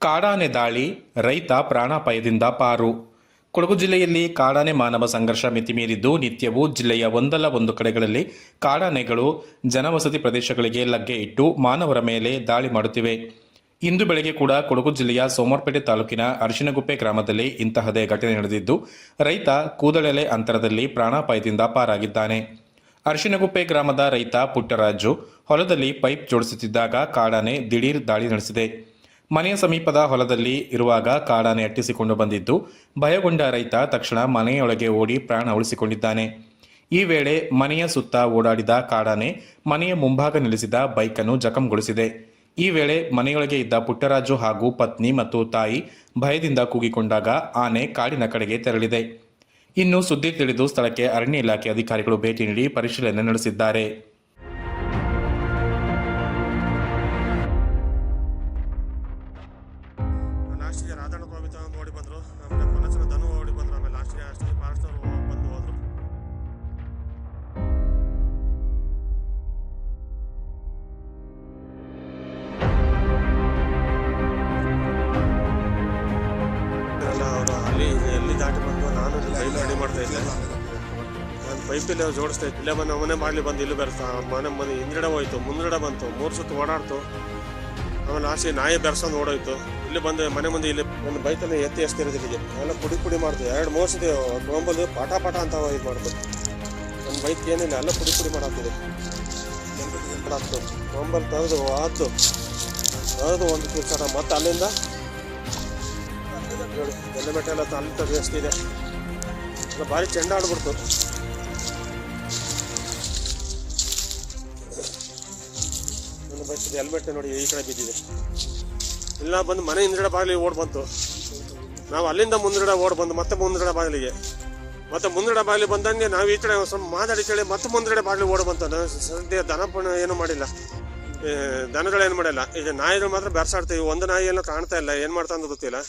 ಕಾಡಾನೆ ದಾಳಿ, ರೈತ ಪ್ರಾಣಾಪಾಯದಿಂದ ಪಾರು. ಕೊಡಗು ಜಿಲ್ಲೆಯಲ್ಲಿ ಕಾಡಾನೆ ಮಾನವ ಸಂಘರ್ಷ ಮಿತಿಮೀರಿದ್ದು ನಿತ್ಯವೂ ಜಿಲ್ಲೆಯ ಒಂದಲ್ಲ ಒಂದು ಕಡೆಗಳಲ್ಲಿ ಕಾಡಾನೆಗಳು ಜನವಸತಿ ಪ್ರದೇಶಗಳಿಗೆ ಲಗ್ಗೆ ಇಟ್ಟು ಮಾನವರ ಮೇಲೆ ದಾಳಿ ಮಾಡುತ್ತಿವೆ. ಇಂದು ಬೆಳಗ್ಗೆ ಕೂಡ ಕೊಡಗು ಜಿಲ್ಲೆಯ ಸೋಮವಾರಪೇಟೆ ತಾಲೂಕಿನ ಅರಿಶಿನಗುಪ್ಪೆ ಗ್ರಾಮದಲ್ಲಿ ಇಂತಹದೇ ಘಟನೆ ನಡೆದಿದ್ದು, ರೈತ ಕೂದಲೆಲೆ ಅಂತರದಲ್ಲಿ ಪ್ರಾಣಾಪಾಯದಿಂದ ಪಾರಾಗಿದ್ದಾನೆ. ಅರಿಶಿನಗುಪ್ಪೆ ಗ್ರಾಮದ ರೈತ ಪುಟ್ಟರಾಜು ಹೊಲದಲ್ಲಿ ಪೈಪ್ ಜೋಡಿಸುತ್ತಿದ್ದಾಗ ಕಾಡಾನೆ ದಿಢೀರ್ ದಾಳಿ ನಡೆಸಿದೆ. ಮನೆಯ ಸಮೀಪದ ಹೊಲದಲ್ಲಿ ಇರುವಾಗ ಕಾಡಾನೆ ಅಟ್ಟಿಸಿಕೊಂಡು ಬಂದಿದ್ದು, ಭಯಗೊಂಡ ರೈತ ತಕ್ಷಣ ಮನೆಯೊಳಗೆ ಓಡಿ ಪ್ರಾಣ ಉಳಿಸಿಕೊಂಡಿದ್ದಾನೆ. ಈ ವೇಳೆ ಮನೆಯ ಸುತ್ತ ಓಡಾಡಿದ ಕಾಡಾನೆ ಮನೆಯ ಮುಂಭಾಗ ನಿಲ್ಲಿಸಿದ ಬೈಕನ್ನು ಜಖಂಗೊಳಿಸಿದೆ. ಈ ವೇಳೆ ಮನೆಯೊಳಗೆ ಇದ್ದ ಪುಟ್ಟರಾಜು ಹಾಗೂ ಪತ್ನಿ ಮತ್ತು ತಾಯಿ ಭಯದಿಂದ ಕೂಗಿಕೊಂಡಾಗ ಆನೆ ಕಾಡಿನ ಕಡೆಗೆ ತೆರಳಿದೆ. ಇನ್ನು ಸುದ್ದಿ ತಿಳಿದು ಸ್ಥಳಕ್ಕೆ ಅರಣ್ಯ ಇಲಾಖೆ ಅಧಿಕಾರಿಗಳು ಭೇಟಿ ನೀಡಿ ಪರಿಶೀಲನೆ ನಡೆಸಿದ್ದಾರೆ. ಲಾಸ್ಟಿಗೆ ರಾಧಣ್ಣ ಕೋವಿತ ಓಡಿ ಬಂದರು, ಆಮೇಲೆ ಪೊಲೀಸರ ಧನು ಓಡಿ ಬಂದರು, ಆಮೇಲೆ ಲಾಸ್ಟಿಗೆ ಫಾರೆಸ್ಟ್ನವರು ಬಂದು ಹೋದರು. ಅವರು ಅಲ್ಲಿ ಎಲ್ಲಿ ದಾಟಿ ಬಂದು ನಾನು ಪೈಪ್ ರೆಡಿ ಮಾಡ್ತಾ ಇದ್ದೆ. ನಾನು ಪೈಪಲ್ಲಿ ಜೋಡಿಸ್ತಾ ಇದ್ದೆ. ಇಲ್ಲೇ ಬಂದು ಮನೆ ಮಾಡಲಿ ಬಂದು ಇಲ್ಲಿ ಬೆರೆಸ್ತಾ ಮನೆ ಹಿಂದ್ಗಡೆ ಹೋಯ್ತು, ಮುಂದ್ಗಡೆ ಬಂತು, 3 ಸುತ್ತು ಓಡಾಡ್ತು. ಆಮೇಲೆ ಲಾಸ್ಟಿಗೆ ನಾಯಿ ಬೆರೆಸೋದು ಓಡೋಯ್ತು. ಇಲ್ಲಿ ಬಂದು ಮನೆ ಮುಂದೆ ಇಲ್ಲಿ ಒಂದು ಬೈಕಲ್ಲಿ ಎತ್ತಿ ಎಸ್ತಿರೋದಿಲ್ಲಿಗೆ ಎಲ್ಲ ಪುಡಿ ಮಾಡ್ತೀವಿ. 2-3 ಸತಿ ಗೊಂಬಲ್ ಪಾಠ ಅಂತ ಇದು ಮಾಡ್ತು. ಒಂದು ಬೈಕ್ ಏನಿಲ್ಲ, ಎಲ್ಲ ಪುಡಿ ಮಾಡಾಕ್ತಿದೆ. ಮಾಡಾಕ್ತು ಗೊಂಬಲ್ ತೆಗೆದು ಒಂದು ಕಿರ್ಚಾಟ ಮತ್ತೆ ಅಲ್ಲಿಂದ ಎಲ್ಲ ಮೆಟ್ಟ ಎಲ್ಲ ಅಲ್ಲಿ ತೆಗೆದು ಎಷ್ಟಿದೆ ಎಲ್ಲ ಭಾರಿ ಚೆಂಡ ಆಡ್ಬಿಡ್ತು. ನನ್ನ ಬೈಕ್ ಹೆಲ್ಮೆಟ್ ನೋಡಿ ಈ ಕಡೆ ಬಿದ್ದಿದೆ. ಇಲ್ಲ ಬಂದು ಮನೆ ಹಿಂದ್ಗಡೆ ಬಾಗಿಲಿಗೆ ಓಡ್ ಬಂತು. ನಾವು ಅಲ್ಲಿಂದ ಮುಂದ್ಗಡೆ ಓಡ್ ಬಂದು ಮತ್ತೆ ಮುಂದ್ಗಡೆ ಬಾಗಿಲಿಗೆ ಬಂದಂಗೆ ನಾವು ಈ ಕಡೆ ಸ್ವಲ್ಪ ಮಾತಾಡಿ ಕೇಳಿ ಮತ್ತೆ ಮುಂದ್ಗಡೆ ಬಾಗಿಲಿಗೆ ಓಡ್ ಬಂತು. ಸದ್ಯ ದನಪಣ ಏನು ಮಾಡಿಲ್ಲ, ದನಗಳೇನು ಮಾಡಿಲ್ಲ. ಈಗ ನಾಯಿಗಳು ಮಾತ್ರ ಬೆರ್ಸಾಡ್ತೀವಿ. ಒಂದು ನಾಯಿ ಏನೋ ಕಾಣ್ತಾ ಇಲ್ಲ, ಏನು ಮಾಡ್ತಾ ಅಂತ ಗೊತ್ತಿಲ್ಲ.